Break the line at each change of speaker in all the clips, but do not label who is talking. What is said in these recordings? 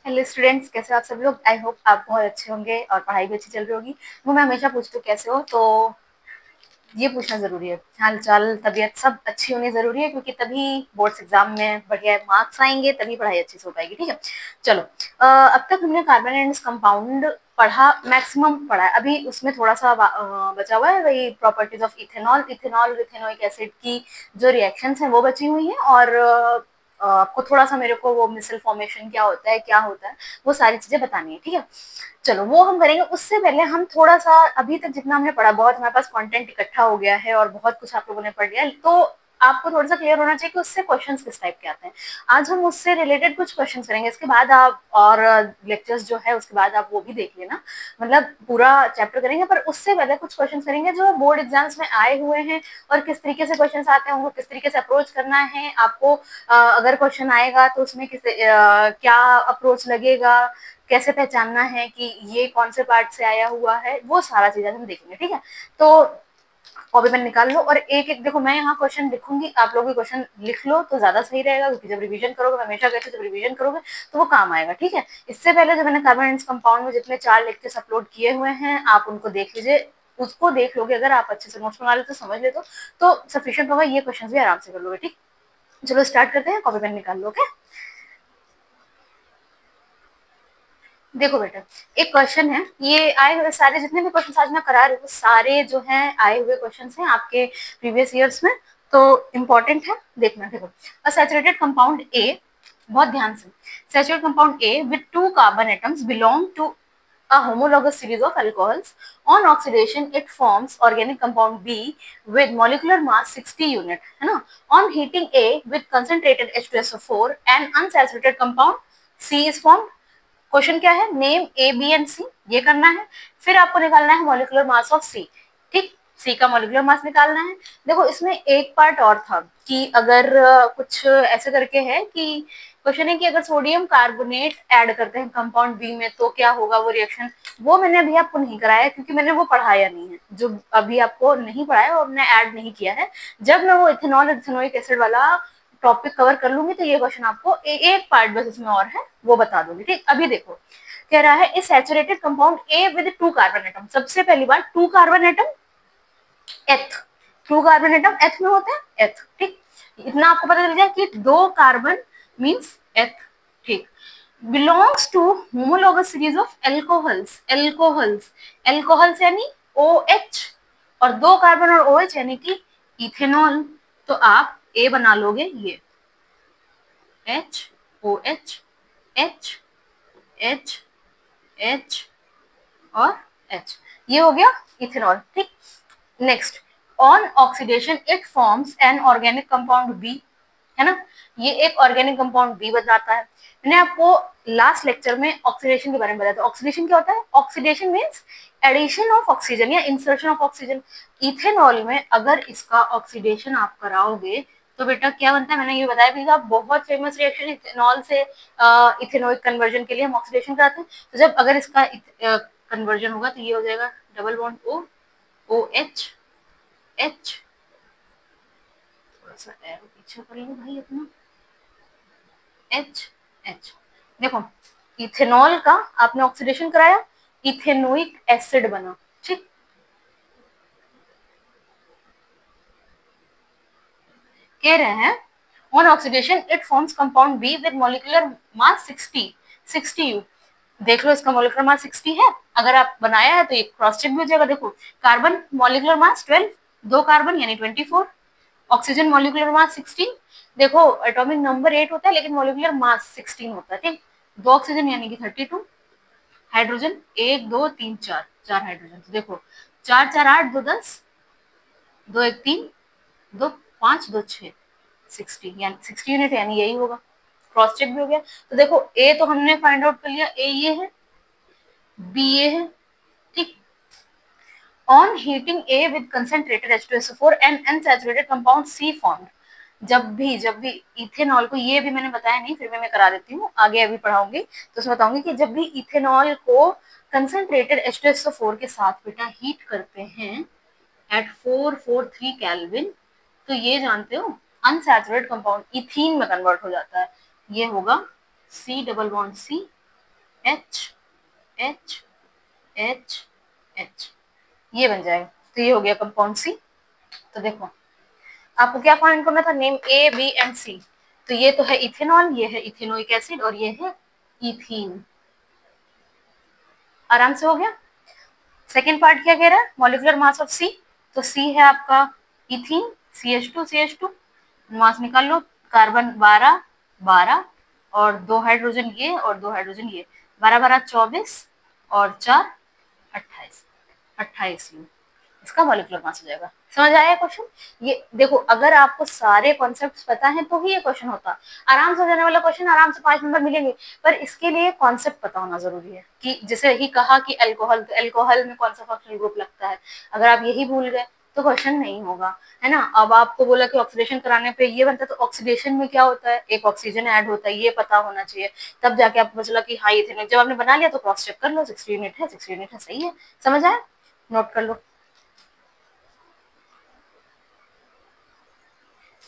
Hello students, कैसे हो आप सब लोग। आई होप आप बहुत अच्छे होंगे और पढ़ाई भी अच्छी चल रही होगी। वो मैं हमेशा पूछती हूँ कैसे हो, तो ये पूछना जरूरी है। हाल चाल तबीयत सब अच्छी होनी जरूरी है, क्योंकि तभी बोर्ड्स एग्जाम में बढ़िया मार्क्स आएंगे, तभी पढ़ाई अच्छी से हो पाएगी। ठीक है, चलो। अब तक हमने कार्बन एंड कंपाउंड पढ़ा, मैक्सिमम पढ़ा है। अभी उसमें थोड़ा सा बचा हुआ है, वही properties of ethanol, ethanol ethanoic acid की जो रिएक्शंस हैं वो बची हुई हैं। और आपको थोड़ा सा मेरे को वो मिसल फॉर्मेशन क्या होता है, क्या होता है, वो सारी चीजें बतानी है। ठीक है, चलो वो हम करेंगे। उससे पहले हम थोड़ा सा, अभी तक जितना हमने पढ़ा, बहुत हमारे पास कंटेंट इकट्ठा हो गया है और बहुत कुछ आप लोगों ने पढ़ लिया, तो आपको थोड़ा सा क्लियर होना चाहिए कि उससे क्वेश्चंस किस टाइप के आते हैं। आज हम उससे रिलेटेड कुछ क्वेश्चंस करेंगे। इसके बाद आप और लेक्चर्स जो है उसके बाद आप वो भी देख लेना, मतलब पूरा चैप्टर करेंगे। पर उससे पहले कुछ क्वेश्चंस करेंगे जो बोर्ड एग्जाम्स में आए हुए हैं, और किस तरीके से क्वेश्चंस आते हैं, उनको किस तरीके से अप्रोच करना है आपको। अगर क्वेश्चन आएगा तो उसमें क्या अप्रोच लगेगा, कैसे पहचानना है कि ये कौन से पार्ट से आया हुआ है, वो सारा चीजें हम देखेंगे। ठीक है, तो कॉपी पेन निकाल लो और एक एक देखो, मैं यहाँ क्वेश्चन लिखूंगी, आप लोग भी क्वेश्चन लिख लो तो ज्यादा सही रहेगा, क्योंकि जब रिवीजन करोगे, मैं हमेशा कहती हूँ जब रिवीजन करोगे तो वो काम आएगा। ठीक है, इससे पहले जो मैंने कार्बन एंड कंपाउंड में जितने 4 लेक्चर्स अपलोड किए हुए हैं, आप उनको देख लीजिए। उसको देख लोगे, अगर आप अच्छे से नोट्स बना लेते, समझ लेते तो सफिशियंट होगा, ये क्वेश्चन भी आराम से कर लोगे। ठीक, चलो स्टार्ट करते हैं। कॉपी पेन निकाल लो। ओके, देखो बेटा, एक क्वेश्चन है, ये आए हुए सारे जितने भी क्वेश्चन आज मैं करा रही हूँ, सारे जो हैं आए हुए क्वेश्चन हैं आपके प्रीवियस ईयर्स में, तो इम्पोर्टेंट है, देखना। देखो, अ सैचुरेटेड कंपाउंड ए, बहुत ध्यान से, saturated compound A with 2 carbon atoms belong to a homologous series of alcohols. On oxidation, it forms organic compound B with molecular mass 60 unit, है ना। On heating A with concentrated H2SO4, an unsaturated compound C is formed. Question क्या है, name A B and सी, ये करना है। फिर आपको निकालना है मॉलिक्यूलर मास ऑफ सी। ठीक, सी का मॉलिक्यूलर मास निकालना है। देखो, इसमें एक पार्ट और था कि अगर कुछ ऐसे करके है कि क्वेश्चन है कि अगर सोडियम कार्बोनेट ऐड करते हैं कंपाउंड बी में तो क्या होगा वो रिएक्शन। वो मैंने अभी आपको नहीं कराया, क्योंकि मैंने वो पढ़ाया नहीं है, जो अभी आपको नहीं पढ़ाया और मैंने ऐड नहीं किया है। जब मैं वो इथेनॉल इथेनोइक एसिड वाला टॉपिक कवर कर लूंगी तो ये क्वेश्चन आपको एक पार्ट बस इसमें और है, वो बता दूंगी। ठीक, अभी देखो, कह रहा है इस saturated compound A with 2 carbon atom. सबसे पहली बार 2 कार्बन एटम एथ, 2 कार्बन एटम एथ में होते हैं, एथ। ठीक, इतना आपको पता चल जाए कि 2 कार्बन मींस एथ। ठीक, belongs to homologous series of alcohols, alcohols, alcohols यानी OH, और 2 कार्बन और OH यानी कि इथेनॉल। तो आप ए बना लोगे, ये HOH, H H H और H, ये हो गया इथेनॉल। ठीक, next, on oxidation it forms an organic compound B, है ना। ये एक ऑर्गेनिक कंपाउंड बी बनाता है। मैंने आपको लास्ट लेक्चर में ऑक्सीडेशन के बारे में बताया था। ऑक्सीडेशन क्या होता है, oxidation means addition of oxygen या इंसर्शन ऑफ ऑक्सीजन। इथेनॉल में अगर इसका ऑक्सीडेशन आप कराओगे तो बेटा क्या बनता है, मैंने ये बताया भी था, बहुत फेमस रिएक्शन इथेनॉल से इथेनोइक कन्वर्जन के लिए हम ऑक्सीडेशन कराते हैं। तो जब अगर इसका कन्वर्जन होगा तो ये हो जाएगा double bond O, OH H, थोड़ा सा एरो पीछे कर लो भाई अपना, H। देखो, इथेनॉल का आपने ऑक्सीडेशन कराया, इथेनोइक एसिड बना। ठीक, कह रहे हैं on oxidation it forms compound be with molecular mass 60 you. देख लो, इसका मॉलिक्यूलर मास 60 है। अगर आप बनाया है तो ये क्रॉस चेक भी हो जाएगा। देखो, कार्बन मॉलिक्यूलर मास 12, 2 कार्बन यानी 24, ऑक्सीजन मॉलिक्यूलर मास 16। देखो, एटॉमिक नंबर 8 होता है लेकिन मॉलिक्यूलर मास 16 होता है। ठीक, 2 ऑक्सीजन यानी कि 32, हाइड्रोजन 1 2 3 4, 4 हाइड्रोजन। तो देखो, 4 4 8, 2 10, 2 1 3, 2 5, 2 6, 60 यानी 60 यूनिट, यानी यही होगा। क्रॉस चेक भी हो गया। तो देखो, ए तो हमने फाइंड आउट कर लिया, ए ये है, बी ये है। ठीक, on heating A with concentrated H2SO4 and unsaturated compound C formed. जब भी इथेनॉल को, ये भी मैंने बताया नहीं, फिर मैं करा देती हूँ, आगे अभी पढ़ाऊंगी तो उसमें बताऊंगी कि जब भी इथेनॉल को कंसंट्रेटेड H2SO4 के साथ बेटा हीट करते हैं एट 443 केल्विन, तो ये जानते हो अनसैचुरेटेड कंपाउंड इथीन में कन्वर्ट हो जाता है। ये होगा C double bond C H H H H, ये बन जाएगा। तो ये हो गया कंपाउंड सी। तो देखो आपको क्या फाइंड करना था, नेम ए बी एंड सी। तो ये तो है इथेनॉल, ये है इथेनोइक एसिड और ये है इथीन। आराम से हो गया। सेकेंड पार्ट क्या कह रहा है, मॉलिक्यूलर मास ऑफ सी। तो सी है आपका इथीन, CH2 मास निकाल लो, कार्बन 12 12 और 2 हाइड्रोजन ये और 2 हाइड्रोजन ये, 12 12 24 और 4 28, 28 इसका मॉलिक्यूलर मास हो जाएगा। समझ आया क्वेश्चन। ये देखो अगर आपको सारे कॉन्सेप्ट्स पता है तो ही ये क्वेश्चन होता। आराम से हो जाने वाला क्वेश्चन, आराम से 5 नंबर मिलेंगे। पर इसके लिए कॉन्सेप्ट पता होना जरूरी है कि जैसे ही कहा कि अल्कोहल, तो अल्कोहल में कौन सा फंक्शनल ग्रुप लगता है, अगर आप यही भूल गए तो क्वेश्चन नहीं होगा, है ना। अब आपको बोला कि ऑक्सीडेशन कराने पे ये बनता है, तो ऑक्सीडेशन में क्या होता है, एक ऑक्सीजन ऐड होता है, ये पता होना चाहिए। तब जाके आपको पता चला कि हाँ ये थे। जब आपने बना लिया तो क्रॉस चेक कर लो, 60 यूनिट है, 60 यूनिट है, सही है। समझ आया, नोट कर लो।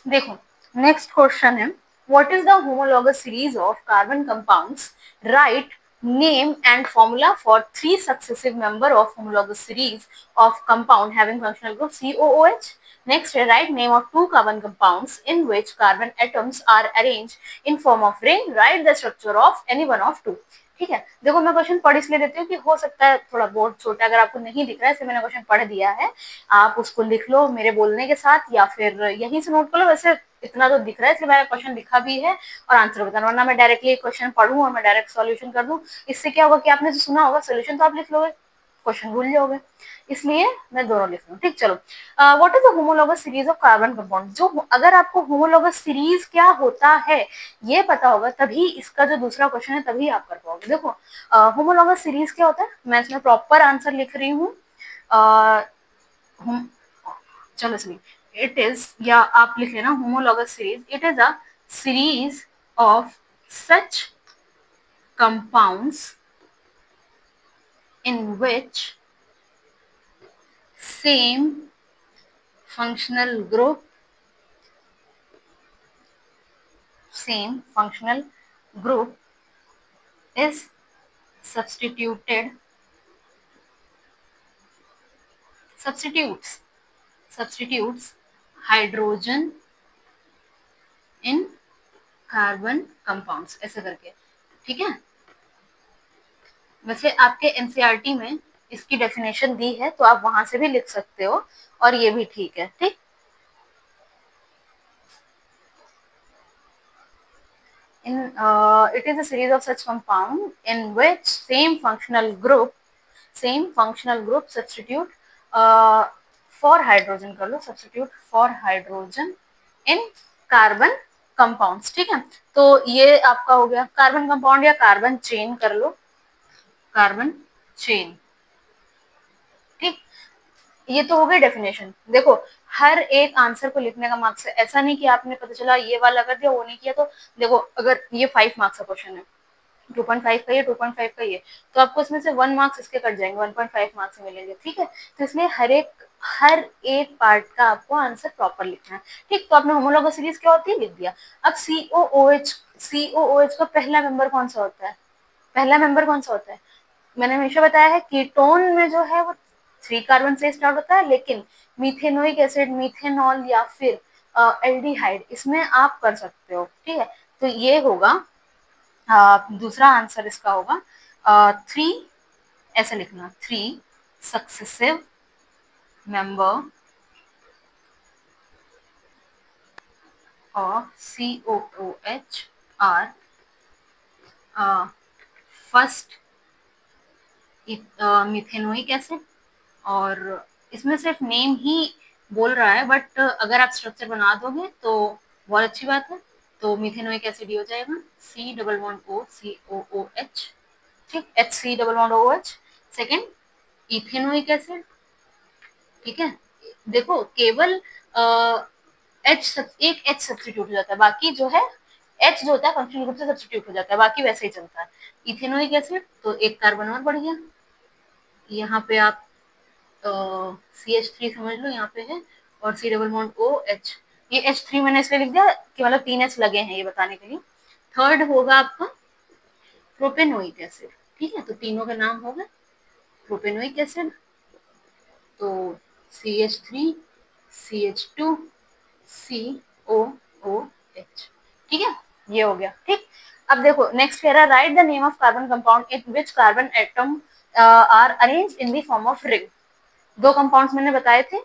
देखो नेक्स्ट क्वेश्चन है, what is the homologous series of carbon compounds, write name and formula for 3 successive member of homologous series of compound having functional group COOH। Next, write name of 2 carbon compounds in which carbon atoms are arranged in form of ring. Write the structure of any one of 2. ठीक है। देखो मैं question पढ़ इसलिए देती हूँ कि हो सकता है थोड़ा बोर्ड छोटा, अगर आपको नहीं दिख रहा है, इसलिए मैंने क्वेश्चन पढ़ दिया है। आप उसको लिख लो मेरे बोलने के साथ या फिर यहीं से नोट कर लो। वैसे इतना तो दिख रहा है इसलिए मैंने क्वेश्चन लिखा भी है और आंसर बताना, वरना मैं डायरेक्टली क्वेश्चन पढ़ूं और मैं डायरेक्ट सॉल्यूशन कर दूं। इससे क्या होगा कि आपने जो सुना होगा सोल्यूशन तो आप लिख लोगे, क्वेश्चन भूल जाओगे। इसलिए मैं दोनों लिख रहा हूँ। ठीक, चलो। What is the homologous series of carbon compound. जो अगर आपको होमोलॉगस सीरीज क्या होता है ये पता होगा, तभी इसका जो दूसरा क्वेश्चन है तभी आप कर पाओगे। देखो होमोलॉगस सीरीज क्या होता है, मैं इसमें प्रॉपर आंसर लिख रही हूँ। चलो सुनिए, इट इज, या आप लिख लेना homologous series, it is a series of such compounds in which same functional group same functional group is substituted substitutes substitutes hydrogen in carbon compounds, ऐसे करके। ठीक है। वैसे आपके एनसीईआरटी में इसकी डेफिनेशन दी है तो आप वहां से भी लिख सकते हो और ये भी ठीक है। ठीक, it is a series of such compound in which same functional group substitute uh, for hydrogen कर लो, substitute for hydrogen in carbon compounds। ठीक है, तो ये आपका हो गया कार्बन कंपाउंड या कार्बन चेन कर लो, कार्बन चेन। ठीक, ये तो हो गई डेफिनेशन। देखो हर एक आंसर को लिखने का मार्क्स है, ऐसा नहीं कि आपने पता चला ये वाला कर दिया वो नहीं किया। तो देखो अगर ये 5 मार्क्स का क्वेश्चन है, 2.5 का ये, 2.5 का ये, तो आपको इसमें से 1 मार्क्स इसके कट जाएंगे, 1.5 मार्क्स मिलेंगे। ठीक है, तो इसलिए हर एक पार्ट का आपको आंसर प्रॉपर लिखना है। ठीक, तो आपने होमोलॉगस सीरीज क्या होती है लिख दिया। अब COOH का पहला मेंबर कौन सा होता है, पहला मेंबर कौन सा होता है, मैंने हमेशा बताया है कीटोन में जो है वो 3 कार्बन से स्टार्ट होता है, लेकिन मीथेनोइक एसिड, मीथेनॉल या फिर एल्डिहाइड, इसमें आप कर सकते हो। ठीक है, तो ये होगा दूसरा आंसर इसका होगा 3, ऐसे लिखना 3 successive member of COOH are first methanoic acid. और इसमें सिर्फ नेम ही बोल रहा है, बट अगर आप स्ट्रक्चर बना दोगे तो बहुत अच्छी बात है। तो मिथेनोइक एसिड ही हो जाएगा, C++O ठीक, HC++OH। Second ethanoic acid. ठीक है, देखो केवल एक एच सब्सटीट्यूट हो जाता है, बाकी जो है एच जो होता है फंक्शनल ग्रुप से सब्सटीट्यूट हो जाता है, बाकी वैसे ही चलता है। इथेनोइक एसिड तो एक कार्बन और बढ़ गया, यहाँ पे आप CH3 समझ लो यहाँ पे है, और C++OH। ये H3 मैंने इसलिए लिख दिया कि मतलब 3 H लगे हैं ये बताने के लिए। थर्ड होगा आपका प्रोपेनोइक एसिड। ठीक है, तो तीनों के नाम हो गए प्रोपेनोइक एसिड, तो CH3 CH2 COOH, ठीक है, ये हो गया। ठीक, अब देखो नेक्स्ट कह रहा है write the name of carbon compound in which carbon atom are arranged in the form of ring. दो कंपाउंड्स मैंने बताए थे,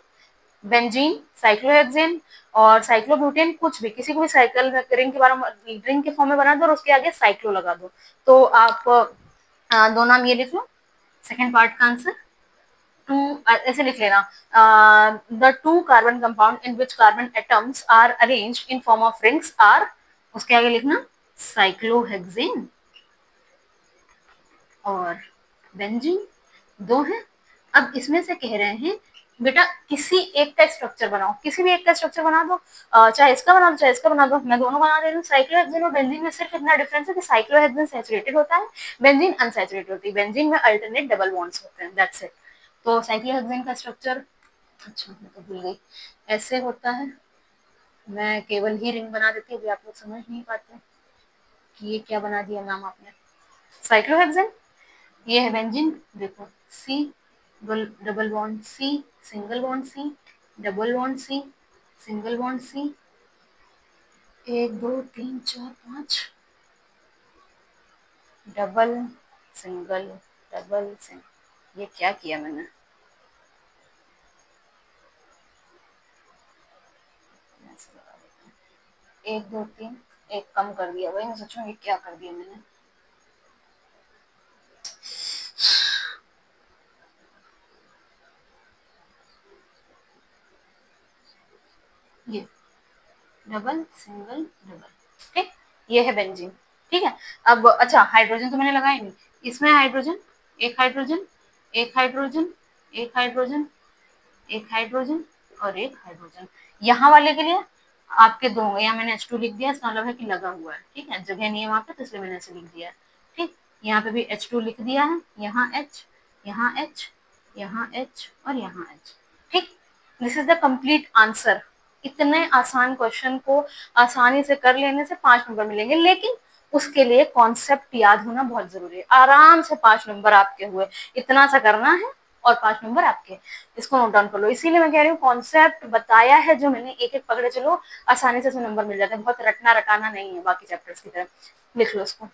बेंजीन, साइक्लोहेक्सेन और साइक्लोब्यूटेन, कुछ भी किसी को भी साइकिल रिंग के बारे में रिंग के फॉर्म में बना दो और उसके आगे साइक्लो लगा दो, तो आप दो नाम ये लिख लो, सेकेंड पार्ट का आंसर टू, ऐसे लिख लेना, the two carbon compound in which carbon atoms are arranged in form of rings are, उसके आगे लिखना साइक्लोहेक्सेन और बेंजीन, दो हैं। अब इसमें से कह रहे हैं बेटा किसी एक का स्ट्रक्चर बनाओ, किसी भी एक का स्ट्रक्चर बना दो, चाहे इसका बना दो चाहे इसका बना दो, मैं दोनों बना दे रही हूँ। साइक्लोहेक्सेन और बेंजीन में सिर्फ इतना डिफरेंस है कि साइक्लोहेक्सेन सैचुरेटेड होता है, बेंजीन अनसैचुरेटेड होती है, बेंजीन में अल्टरनेट डबल बॉन्ड्स होते हैं, दैट्स इट। तो साइक्लोहेक्सेन का स्ट्रक्चर, अच्छा मैं तो भूल गई, ऐसे होता है, मैं केवल ही रिंग बना देती हूँ, आप लोग समझ नहीं पाते कि ये क्या बना दिया नाम आपने। साइक्लोहेक्सेन, ये है बेंजीन, देखो C double bond C, single bond C, double bond C, single bond C, एक दो तीन चार पांच, डबल सिंगल डबल सिंगल, ये क्या किया मैंने, एक दो तीन, एक कम कर दिया, वही मैं सोचूंगी क्या कर दिया मैंने। ये डबल सिंगल डबल, ठीक, ये है बेंजीन। ठीक है, अब अच्छा हाइड्रोजन तो मैंने लगाया नहीं, इसमें हाइड्रोजन, एक हाइड्रोजन, एक हाइड्रोजन, एक हाइड्रोजन, एक हाइड्रोजन और एक हाइड्रोजन, यहाँ वाले के लिए आपके दो होंगे, यहाँ मैंने H2 लिख दिया, इसका मतलब है कि लगा हुआ है। ठीक है, जगह नहीं है वहां पे तो इसलिए मैंने ऐसे लिख दिया है। ठीक, यहाँ पे भी H2 लिख दिया है, यहाँ H, यहाँ H, यहाँ H और यहाँ H। ठीक, this is the complete answer. इतने आसान क्वेश्चन को आसानी से कर लेने से 5 नंबर मिलेंगे, लेकिन उसके लिए कॉन्सेप्ट याद होना बहुत जरूरी है। आराम से 5 नंबर आपके हुए, इतना सा करना है और 5 नंबर आपके, इसको नोट डाउन कर लो। इसीलिए मैं कह रही हूँ कॉन्सेप्ट बताया है जो मैंने, एक एक पकड़े चलो, आसानी से नंबर मिल जाते हैं, बहुत रटना रटाना नहीं है बाकी चैप्टर्स की तरह। लिख लो इसको।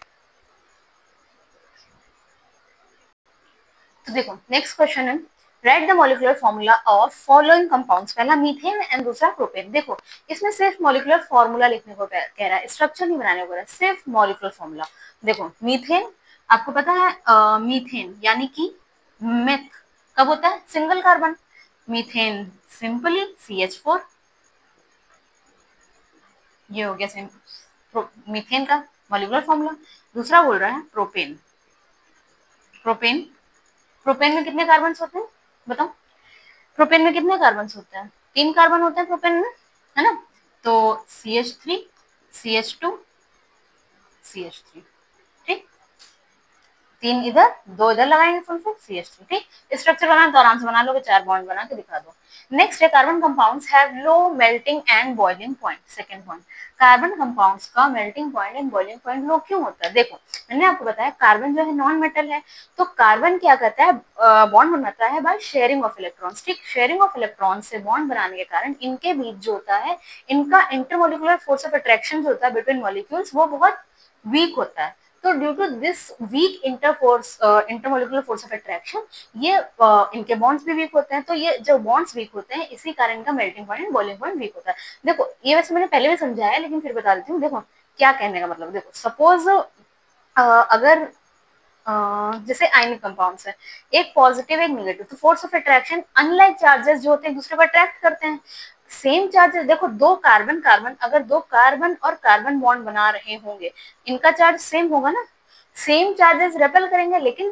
तो देखो नेक्स्ट क्वेश्चन है, write the molecular formula of following compounds. पहला मीथेन एंड दूसरा प्रोपेन। देखो इसमें सिर्फ मॉलिक्यूलर फॉर्मूला लिखने को कह रहा है, स्ट्रक्चर नहीं बनाने को कह रहा है, सिर्फ मॉलिक्यूलर फॉर्मूला। देखो मीथेन, आपको पता है मीथेन यानी कि मेथ कब होता है, single carbon, methane simply CH4, ये हो गया मीथेन का मॉलिक्यूलर फॉर्मूला। दूसरा बोल रहा है प्रोपेन, प्रोपेन, प्रोपेन में कितने कार्बन होते हैं बताओ, प्रोपेन में कितने कार्बन होते हैं, 3 कार्बन होते हैं प्रोपेन में, है ना, तो CH3 CH2 CH3, ठीक, 3 इधर 2 इधर लगाएंगे फुल फुल CH3। ठीक, स्ट्रक्चर बनाना तो आराम से बना लोगे, 4 बॉन्ड बना के दिखा दो। नेक्स्ट है carbon compounds have low melting and boiling point. Second point, carbon compounds का melting point and boiling point low क्यों होता है। देखो मैंने आपको बताया कार्बन जो है नॉन मेटल है, तो कार्बन क्या करता है, बॉन्ड बनाता है बाय शेयरिंग ऑफ इलेक्ट्रॉन्स। ठीक, शेयरिंग ऑफ इलेक्ट्रॉन्स से बॉन्ड बनाने के कारण इनके बीच जो होता है, इनका इंटरमोलिकुलर फोर्स ऑफ अट्रैक्शन जो होता है बिटवीन मॉलिक्यूल्स, वो बहुत वीक होता है। तो due to this weak intermolecular force of attraction, ये इनके बॉन्ड्स भी वीक होते हैं। तो ये जो बॉन्ड्स वीक होते हैं, इसी कारण का melting point boiling point weak होता है। देखो ये वैसे मैंने पहले भी समझाया है, लेकिन फिर बता देती हूँ। देखो क्या कहने का मतलब, देखो सपोज अगर जैसे आयनिक कंपाउंड्स है, एक पॉजिटिव एक नेगेटिव, तो force of attraction unlike charges जो होते हैं दूसरे को अट्रैक्ट करते हैं। सेम चार्जेस, देखो दो कार्बन कार्बन, अगर दो कार्बन और कार्बन बॉन्ड बना रहे होंगे, इनका चार्ज सेम होगा ना, सेम चार्जेस रेपेल करेंगे, लेकिन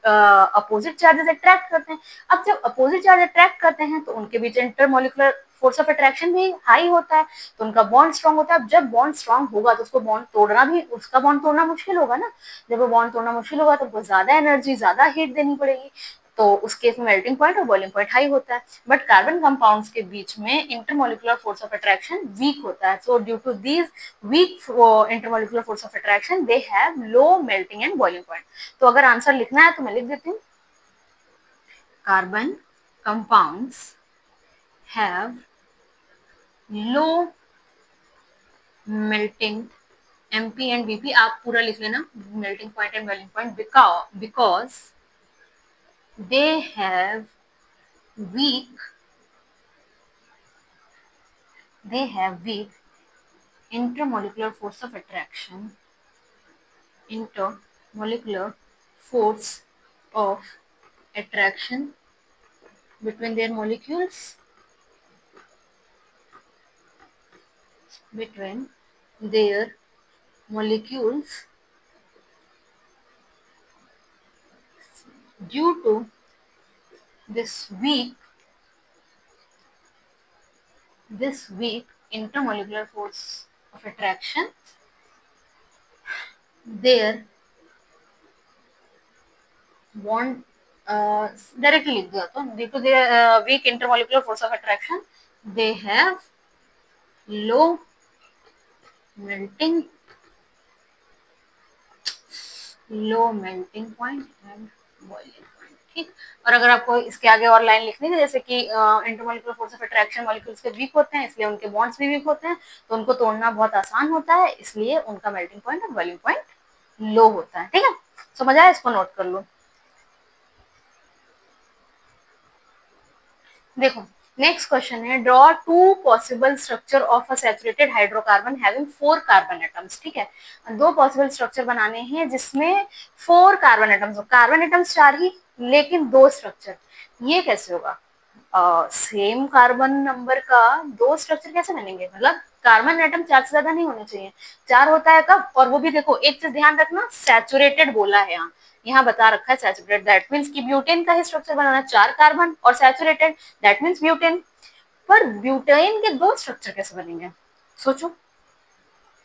अपोजिट चार्जेस अट्रैक्ट करते हैं। अब जब अपोजिट चार्ज अट्रैक्ट करते हैं तो उनके बीच इंटरमोलिकुलर फोर्स ऑफ अट्रैक्शन भी हाई होता है, तो उनका बॉन्ड स्ट्रांग होता है। अब जब बॉन्ड स्ट्रांग होगा तो उसको बॉन्ड तोड़ना भी, उसका बॉन्ड तोड़ना मुश्किल होगा ना, जब वो बॉन्ड तोड़ना मुश्किल होगा तो उनको ज्यादा एनर्जी ज्यादा हीट देनी पड़ेगी। तो उस केस में मेल्टिंग पॉइंट और बॉइलिंग पॉइंट हाई होता है, बट कार्बन कंपाउंड्स के बीच में intermolecular force of attraction weak होता है. So due to these weak intermolecular force of attraction they have low melting and boiling point. तो अगर आंसर लिखना है तो मैं लिख देती हूँ, carbon compounds have low melting MP and BP, आप पूरा लिख लेना, melting point and boiling point, because they have weak intermolecular force of attraction, intermolecular force of attraction between their molecules, due to this weak intermolecular force of attraction, their bond directly लिख दिया, तो due to their weak intermolecular force of attraction they have low melting point and boiling point. ठीक. और अगर आपको इसके आगे और लाइन लिखनी है, जैसे कि intermolecular force of attraction molecules के वीक होते हैं, इसलिए उनके बॉन्ड्स भी वीक होते हैं, तो उनको तोड़ना बहुत आसान होता है, इसलिए उनका मेल्टिंग पॉइंट और बॉइलिंग पॉइंट लो होता है. ठीक है, समझ आया, इसको नोट कर लो. देखो नेक्स्ट क्वेश्चन है, draw two possible structure of a saturated hydrocarbon having 4 carbon atoms. ठीक है, दो पॉसिबल स्ट्रक्चर बनाने हैं जिसमें 4 कार्बन एटम्स हो. कार्बन एटम्स 4 ही, लेकिन 2 स्ट्रक्चर. ये कैसे होगा? सेम कार्बन नंबर का 2 स्ट्रक्चर कैसे बनेंगे? मतलब कार्बन एटम 4 से ज्यादा नहीं होने चाहिए. 4 होता है कब? और वो भी देखो एक चीज ध्यान रखना, सैचुरेटेड बोला है यहाँ बता रखा है सैचुरेटेड, दैट मीन्स कि ब्यूटेन का ही स्ट्रक्चर बनाना, 4 कार्बन, और सैचुरेटेड दैट मीन्स ब्यूटेन. पर ब्यूटेन के 2 स्ट्रक्चर कैसे बनेंगे? सोचो.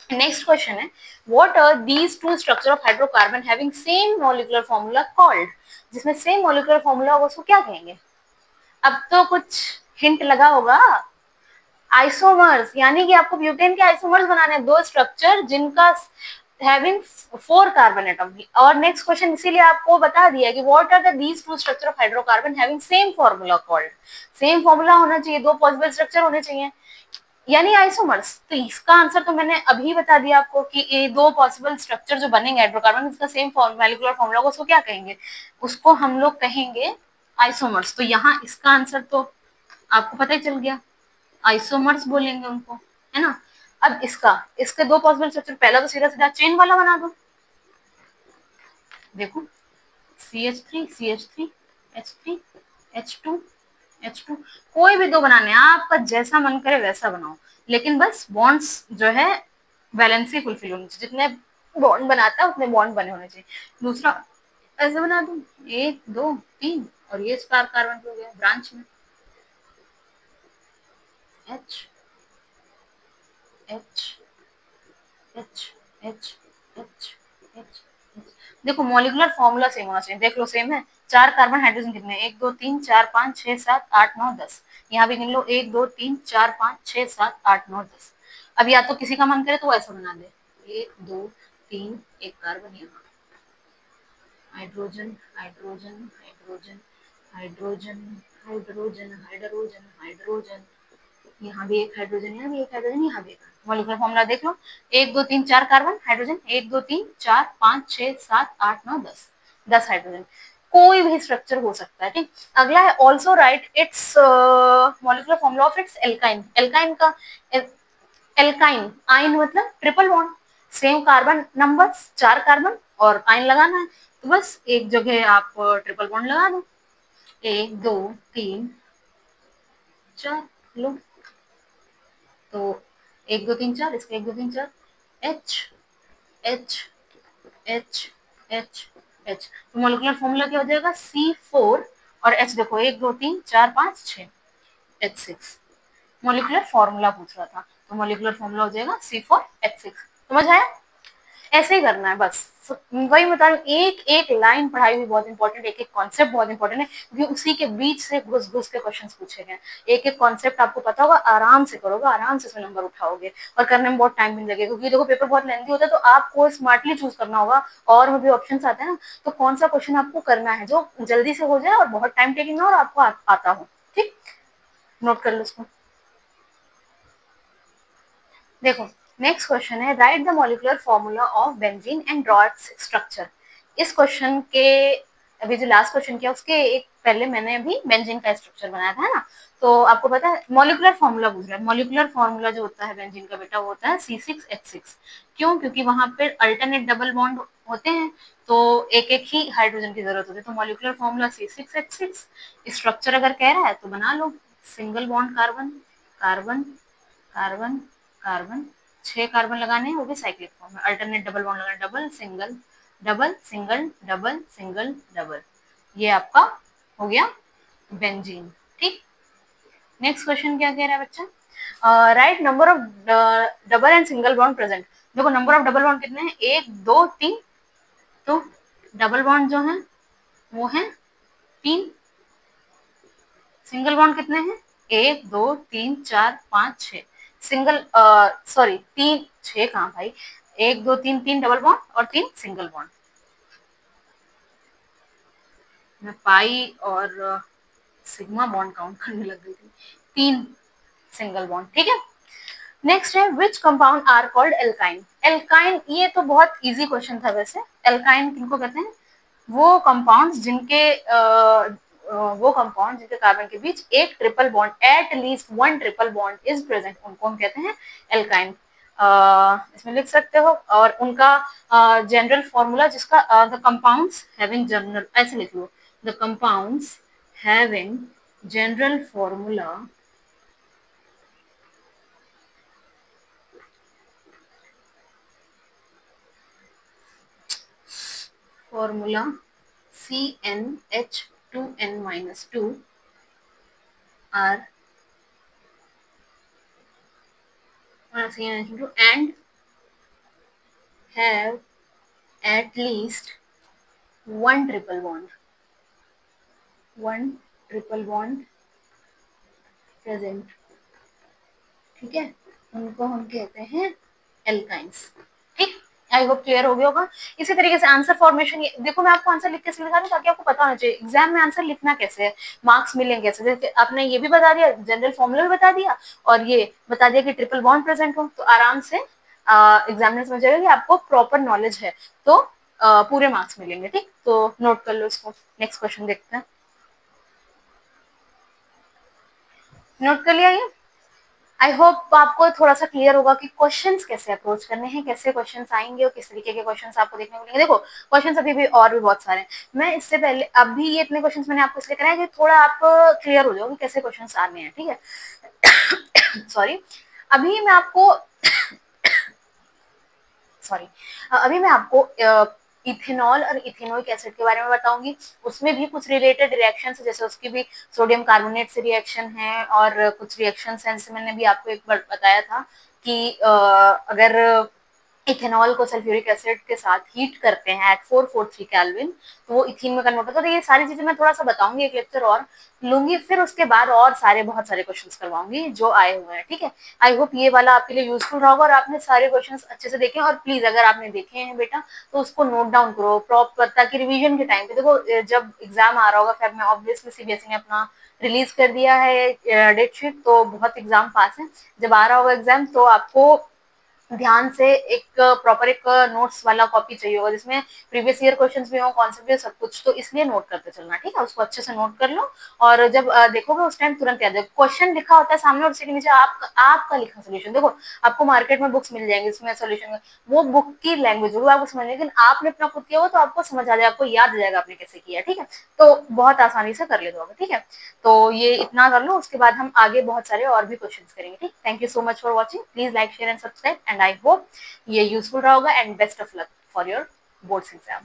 नेक्स्ट क्वेश्चन है, what are these two structure of hydrocarbon having same molecular formula called? जिसमें सेम मॉलिक्यूलर फॉर्मूला होगा उसको क्या कहेंगे? अब तो कुछ हिंट लगा होगा. आइसोमर्स, यानी कि आपको ब्यूटेन के आइसोमर्स बनाने हैं, 2 स्ट्रक्चर जिनका हैविंग 4 कार्बन एटम. और नेक्स्ट क्वेश्चन इसीलिए आपको बता दिया कि what are the these two structure of hydrocarbon having same formula called. Same formula होना चाहिए, 2 पॉसिबल स्ट्रक्चर होने चाहिए, यानी आइसोमर्स. तो इसका आंसर तो मैंने अभी बता दिया आपको कि ये 2 पॉसिबल स्ट्रक्चर जो बनेंगे हाइड्रोकार्बन, इसका सेम मॉलिक्यूलर फॉर्मूला को उसको क्या कहेंगे? उसको हम लोग कहेंगे आइसोमर्स. तो यहाँ इसका आंसर तो आपको पता ही चल गया, आइसोमर्स बोलेंगे उनको, है ना. अब इसके 2 पॉसिबल स्ट्रक्चर, पहला तो सीधा सीधा चेन वाला बना दो. देखो CH3 CH3 H3 H2 H2, कोई भी 2 बनाने हैं, आपका जैसा मन करे वैसा बनाओ, लेकिन बस बॉन्ड्स जो है वैलेंसी फुलफिल होनी चाहिए. जितने बॉन्ड बनाता है उतने बॉन्ड बने होने चाहिए. दूसरा ऐसे बना दूं, 1 2 3, और ये स्टार कार्बन हो गया ब्रांच में, H H H H H H. देखो मॉलिक्यूलर फॉर्मूला सेम होना चाहिए, देख लो सेम है. 4 कार्बन, हाइड्रोजन कितने? 1 2 3 4 5 6 7 8 9 10. यहाँ भी गिन लो, 1 2 3 4 5 6 7 8 9 10. अब या तो किसी का मन करे तो वो ऐसा बना दे, 1 2 3 1 कार्बन यहाँ, hydrogen hydrogen hydrogen hydrogen hydrogen hydrogen hydrogen, यहाँ भी एक हाइड्रोजन, यहाँ भी एक हाइड्रोजन, यहाँ भी एक. मॉलिक्यूलर फॉर्मूला देख लो, 1 2 3 4 कार्बन हाइड्रोजन, 1 2 3 4 5 6 7 8 9 10, 10 हाइड्रोजन. कोई भी स्ट्रक्चर हो सकता है. ठीक. अगला है also right it's molecular formula of its alkyne. Alkyne का एल्काइन, आइन मतलब triple bond, same carbon numbers, 4 carbon और आइन लगाना है, तो बस एक जगह आप ट्रिपल बॉन्ड लगा दो, 1 2 3 4 लो. तो 1 2 3 4, इसका 1 2 3 4, H H H H H. तो मॉलिक्यूलर फॉर्मूला क्या हो जाएगा? C4 और H देखो 1 2 3 4 5 6, H6. मॉलिक्यूलर फॉर्मूला पूछ रहा था, तो मॉलिक्यूलर फॉर्मूला हो जाएगा C4H6. समझ आया? ऐसे ही करना है बस। वही बता रही हूँ, एक एक लाइन पढ़ाई हुई बहुत इंपॉर्टेंट, एक एक कॉन्सेप्ट बहुत इंपॉर्टेंट है, क्योंकि उसी के बीच से घुस घुस के क्वेश्चन पूछे गए। एक एक कॉन्सेप्ट आपको पता होगा, आराम से करोगे, आराम से उसमें नंबर उठाओगे, और करने में बहुत टाइम भी लगेगा, क्योंकि देखो पेपर बहुत लेंथी होता है, तो आपको स्मार्टली चूज करना होगा। और में भी ऑप्शन आते हैं ना, तो कौन सा क्वेश्चन आपको करना है जो जल्दी से हो जाए और बहुत टाइम टेकिंग हो और आपको आता हो। ठीक, नोट कर लो उसको। देखो नेक्स्ट क्वेश्चन है, write the molecular formula of benzene and draw its structure. इस क्वेश्चन के अभी जो लास्ट क्वेश्चन किया उसके एक पहले मैंने अभी बेंजीन का स्ट्रक्चर बनाया था, है ना। तो आपको पता है मॉलिक्यूलर फॉर्मूला पूछ रहा है, मॉलिक्यूलर फॉर्मूला जो होता है बेंजीन का बेटा वो होता है C6H6। क्यों? क्योंकि वहां पे अल्टरनेट डबल बॉन्ड होते हैं, तो एक एक ही हाइड्रोजन की जरूरत होती है, तो मॉलिक्यूलर फॉर्मूला C6H6। स्ट्रक्चर अगर कह रहा है तो बना लो, single bond carbon carbon carbon carbon, 6 carbon लगाने हैं, वो भी साइक्लिक फॉर्म में, अल्टरनेट डबल बॉन्ड लगाना, double single double single double single double, ये आपका हो गया बेंजीन। ठीक, नेक्स्ट क्वेश्चन क्या कह रहा है बच्चा, right number of double and single bond present. देखो नंबर ऑफ डबल बॉन्ड कितने हैं, 1 2 3, तो डबल बॉन्ड जो है वो है 3, सिंगल बॉन्ड कितने हैं, 1 2 3 4 5 6, सिंगल सॉरी 3 6 कहाँ भाई, 1 2 3 3 डबल बॉन्ड और 3 सिंगल बॉन्ड। मैं पाई और सिग्मा बॉन्ड काउंट करने लग गई थी, 3 सिंगल बॉन्ड। ठीक है, नेक्स्ट है which compound are called alkyne. Alkyne ये तो बहुत इजी क्वेश्चन था वैसे। एल्काइन किनको कहते हैं, वो कंपाउंड्स जिनके वो कंपाउंड जिनके कार्बन के बीच एक triple bond, at least one triple bond is present, उनको हम कहते हैं एल्काइन। इसमें लिख सकते हो, और उनका जनरल फॉर्मूला जिसका द कंपाउंड्स हैविंग जनरल, ऐसे लिख लो, the compounds having general formula formula CnH2n-2 are CnH2 and have at least one triple bond present। ठीक है, उनको हम कहते हैं एल्काइंस। ठीक, आई होप क्लियर हो गया होगा। इसी तरीके से आंसर फॉर्मेशन, देखो मैं आपको आंसर लिख के दिखा रही हूँ ताकि आपको पता होना चाहिए एग्जाम में आंसर लिखना कैसे है, मार्क्स मिलेंगे कैसे। जैसे आपने ये भी बता दिया, जनरल फॉर्मूला भी बता दिया, और ये बता दिया कि ट्रिपल बॉन्ड प्रेजेंट हो, तो आराम से एग्जाम में समझ जाएगा कि आपको प्रॉपर नॉलेज है, तो पूरे मार्क्स मिलेंगे। ठीक, तो नोट कर लो इसको। नेक्स्ट क्वेश्चन देखते हैं, नोट कर लिया ये। आई होप आपको थोड़ा सा क्लियर होगा कि क्वेश्चंस कैसे अप्रोच करने हैं, कैसे क्वेश्चंस आएंगे और किस तरीके के क्वेश्चंस आपको देखने को मिलेंगे। देखो क्वेश्चंस अभी भी और भी बहुत सारे हैं, मैं इससे पहले अभी ये इतने क्वेश्चंस मैंने आपको इसलिए कराए कि थोड़ा आप क्लियर हो जाओ कि कैसे क्वेश्चंस आने हैं। ठीक है सॉरी, अभी मैं आपको सॉरी अभी मैं आपको इथेनॉल और इथेनोइक एसिड के बारे में बताऊंगी। उसमें भी कुछ रिलेटेड रिएक्शंस है, जैसे उसकी भी सोडियम कार्बोनेट से रिएक्शन है, और कुछ रिएक्शंस हैं, जैसे मैंने भी आपको एक बार बताया था कि अगर इथेनॉल को सल्फ्यूरिक एसिड के साथ हीट करते हैं एट 443 केल्विन, तो वो इथीन में कन्वर्ट होता है। तो ये सारी चीजें मैं थोड़ा सा बताऊंगी, एक लेक्चर और लूंगी, फिर उसके बाद और सारे बहुत सारे क्वेश्चंस करवाऊंगी जो आए हुए हैं। ठीक है, आई होप ये वाला आपके लिए यूजफुल रहा होगा और आपने सारे क्वेश्चंस अच्छे से देखे। और प्लीज अगर आपने देखे हैं बेटा तो उसको नोट डाउन करो प्रॉपर, ताकि रिविजन के टाइम पे, देखो जब एग्जाम आ रहा होगा फेब में, ऑब्वियसली सीबीएसई ने अपना रिलीज कर दिया है डेट शीट, तो बहुत एग्जाम पास है। जब आ रहा होगा एग्जाम तो आपको ध्यान से एक प्रॉपर एक नोट्स वाला कॉपी चाहिए होगा, जिसमें प्रीवियस ईयर क्वेश्चंस भी हो, कॉन्सेप्ट भी हो, सब कुछ, तो इसलिए नोट करते चलना। ठीक है, उसको अच्छे से नोट कर लो, और जब देखोगे उस टाइम तुरंत याद है, क्वेश्चन लिखा होता है सामने और उसी के नीचे आपका लिखा सोल्यूशन। देखो आपको मार्केट में बुक्स मिल जाएंगी इसमें सोल्यूशन, वो बुक की लैंग्वेज वो आपको समझ, लेकिन आपने अपना खुद किया हो तो आपको समझ आ जाएगा, आपको याद आ जाएगा आपने कैसे किया। ठीक है, तो बहुत आसानी से कर ले दोगे। ठीक है, तो ये इतना कर लो, उसके बाद हम आगे बहुत सारे और भी क्वेश्चंस करेंगे। ठीक, thank you so much for watching, please like share and subscribe, and I hope ये यूजफुल रहा होगा, and best of luck for your boards exam.